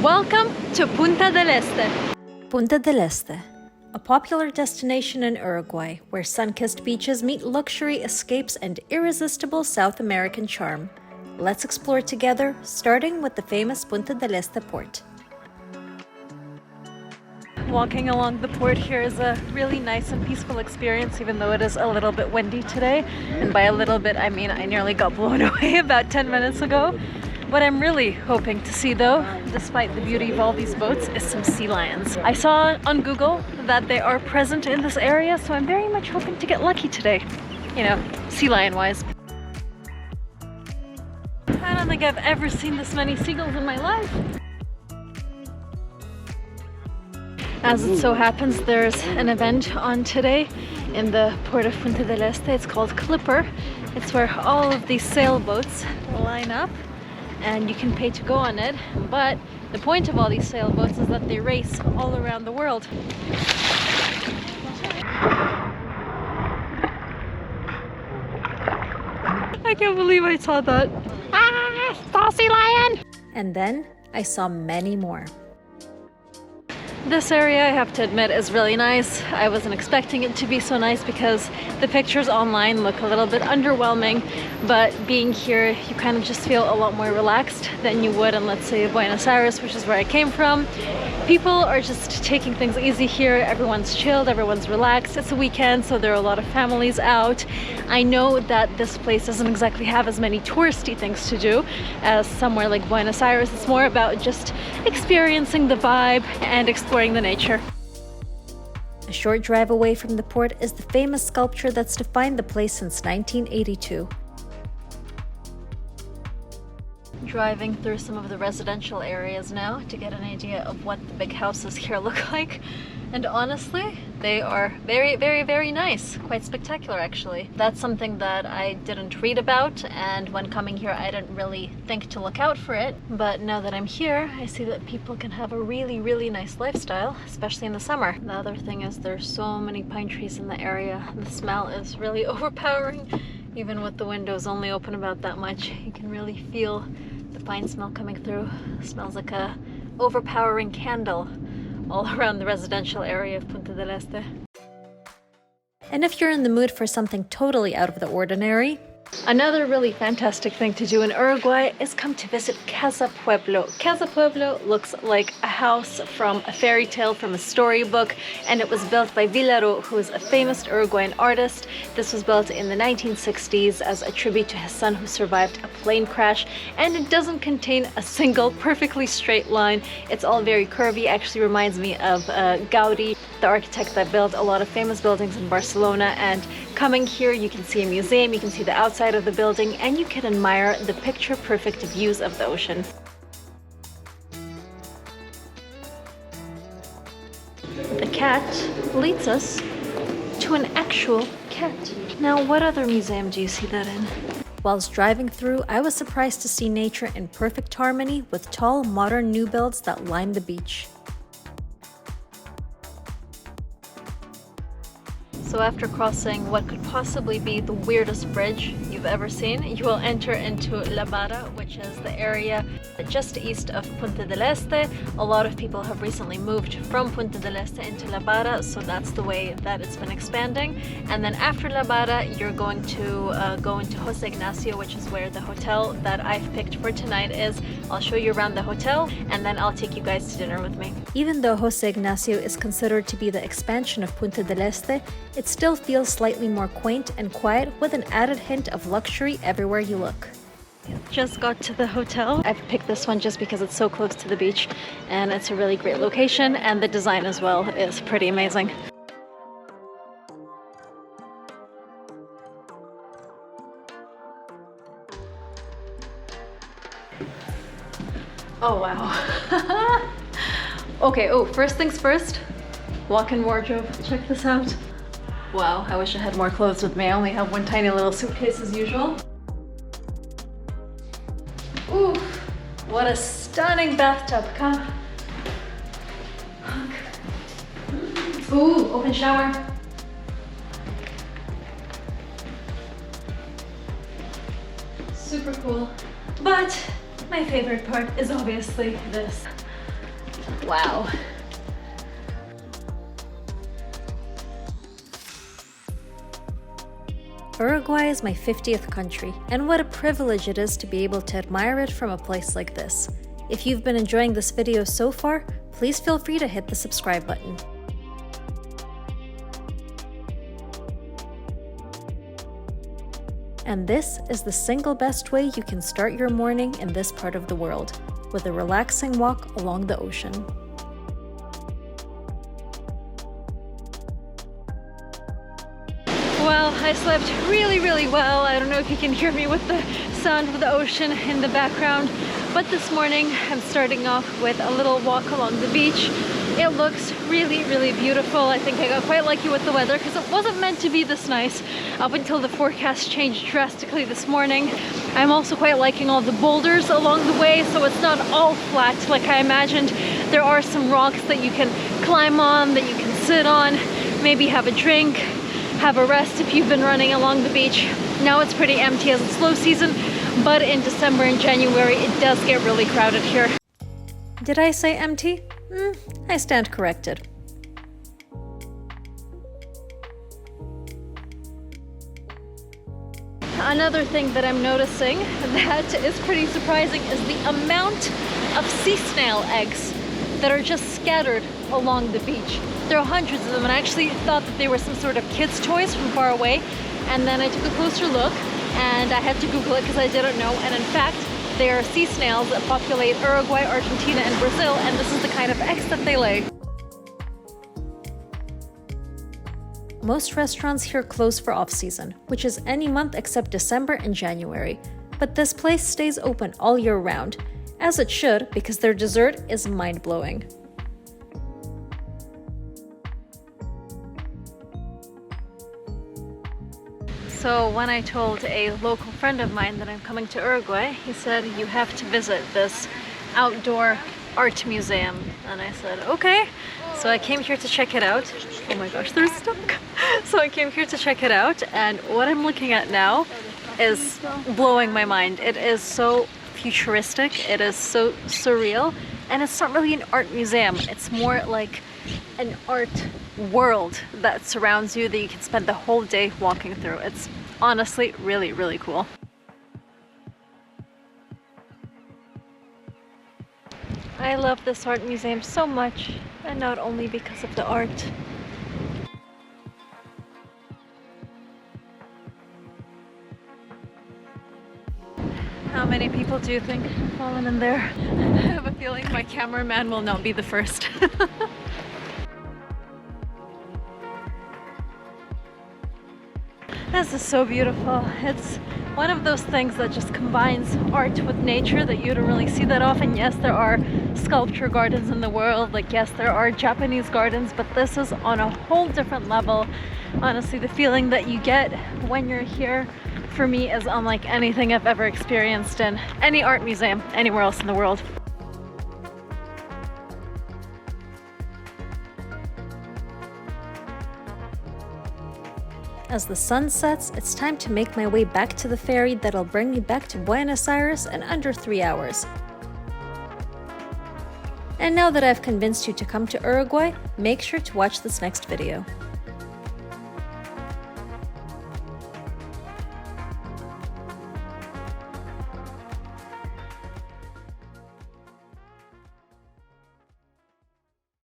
Welcome to Punta del Este. Punta del Este, a popular destination in Uruguay where sun-kissed beaches meet luxury escapes and irresistible South American charm. Let's explore together, starting with the famous Punta del Este port. Walking along the port here is a really nice and peaceful experience, even though it is a little bit windy today. And by a little bit, I mean I nearly got blown away about 10 minutes ago. What I'm really hoping to see though, despite the beauty of all these boats, is some sea lions. I saw on Google that they are present in this area, so I'm very much hoping to get lucky today. You know, sea lion wise. I don't think I've ever seen this many seagulls in my life. As it so happens, there's an event on today in the port of Punta del Este. It's called Clipper. It's where all of these sailboats line up and you can pay to go on it. But the point of all these sailboats is that they race all around the world. I can't believe I saw that. Ah, saw sea lion! And then I saw many more. This area, I have to admit, is really nice. I wasn't expecting it to be so nice because the pictures online look a little bit underwhelming, but being here, you kind of just feel a lot more relaxed than you would in, let's say, Buenos Aires, which is where I came from. People are just taking things easy here. Everyone's chilled, everyone's relaxed. It's a weekend, so there are a lot of families out. I know that this place doesn't exactly have as many touristy things to do as somewhere like Buenos Aires. It's more about just experiencing the vibe and exploring the nature. A short drive away from the port is the famous sculpture that's defined the place since 1982. Driving through some of the residential areas now to get an idea of what the big houses here look like. And honestly, they are very, very, very nice. Quite spectacular, actually. That's something that I didn't read about, and when coming here, I didn't really think to look out for it. But now that I'm here, I see that people can have a really, really nice lifestyle, especially in the summer. The other thing is there's so many pine trees in the area. The smell is really overpowering. Even with the windows only open about that much, you can really feel the pine smell coming through. It smells like a overpowering candle all around the residential area of Punta del Este. And if you're in the mood for something totally out of the ordinary, another really fantastic thing to do in Uruguay is come to visit CasaPueblo. CasaPueblo looks like a house from a fairy tale, from a storybook, and it was built by Villaro, who is a famous Uruguayan artist. This was built in the 1960s as a tribute to his son who survived a plane crash, and it doesn't contain a single perfectly straight line. It's all very curvy. Actually reminds me of Gaudi, the architect that built a lot of famous buildings in Barcelona. And coming here, you can see a museum, you can see the outside of the building, and you can admire the picture-perfect views of the ocean. The cat leads us to an actual cat. Now, what other museum do you see that in? whilst driving through, I was surprised to see nature in perfect harmony with tall, modern new builds that line the beach. So after crossing what could possibly be the weirdest bridge you've ever seen, you will enter into La Barra, which is the area just east of Punta del Este. A lot of people have recently moved from Punta del Este into La Barra, so that's the way that it's been expanding. And then after La Barra, you're going to go into Jose Ignacio, which is where the hotel that I've picked for tonight is. I'll show you around the hotel, and then I'll take you guys to dinner with me. Even though Jose Ignacio is considered to be the expansion of Punta del Este, it still feels slightly more quaint and quiet with an added hint of luxury everywhere you look. Just got to the hotel. I've picked this one just because it's so close to the beach and it's a really great location, and the design as well is pretty amazing. Oh wow. Okay, first things first, walk-in wardrobe. Check this out. Wow, I wish I had more clothes with me. I only have one tiny little suitcase as usual. Ooh, what a stunning bathtub. Come. Ooh, open shower. Super cool. But my favorite part is obviously this. Wow. Uruguay is my 50th country, and what a privilege it is to be able to admire it from a place like this. If you've been enjoying this video so far, please feel free to hit the subscribe button. And this is the single best way you can start your morning in this part of the world, with a relaxing walk along the ocean. Well, I slept really, really well. I don't know if you can hear me with the sound of the ocean in the background, but this morning I'm starting off with a little walk along the beach. It looks really, really beautiful. I think I got quite lucky with the weather because it wasn't meant to be this nice up until the forecast changed drastically this morning. I'm also quite liking all the boulders along the way, so it's not all flat like I imagined. There are some rocks that you can climb on, that you can sit on, maybe have a drink, have a rest if you've been running along the beach. Now it's pretty empty as it's low season, but in December and January it does get really crowded here. Did I say empty? I stand corrected. Another thing that I'm noticing that is pretty surprising is the amount of sea snail eggs that are just scattered along the beach. There are hundreds of them, and I actually thought that they were some sort of kids' toys from far away, and then I took a closer look and I had to Google it because I didn't know, and in fact they are sea snails that populate Uruguay, Argentina, and Brazil, and this is the kind of eggs that they lay. Most restaurants here close for off-season, which is any month except December and January. But this place stays open all year round, as it should, because their dessert is mind-blowing. So when I told a local friend of mine that I'm coming to Uruguay, he said, you have to visit this outdoor art museum. And I said, okay. So I came here to check it out. Oh my gosh, they're stuck. So I came here to check it out, and what I'm looking at now is blowing my mind. It is so futuristic, it is so surreal, and it's not really an art museum. It's more like an art world that surrounds you that you can spend the whole day walking through. It's honestly really, really cool. I love this art museum so much, and not only because of the art. How many people do you think have fallen in there? I have a feeling my cameraman will not be the first. This is so beautiful. It's one of those things that just combines art with nature that you don't really see that often. Yes, there are sculpture gardens in the world, like yes, there are Japanese gardens, but this is on a whole different level. Honestly, the feeling that you get when you're here, for me, is unlike anything I've ever experienced in any art museum anywhere else in the world. As the sun sets, it's time to make my way back to the ferry that'll bring me back to Buenos Aires in under 3 hours. And now that I've convinced you to come to Uruguay, make sure to watch this next video.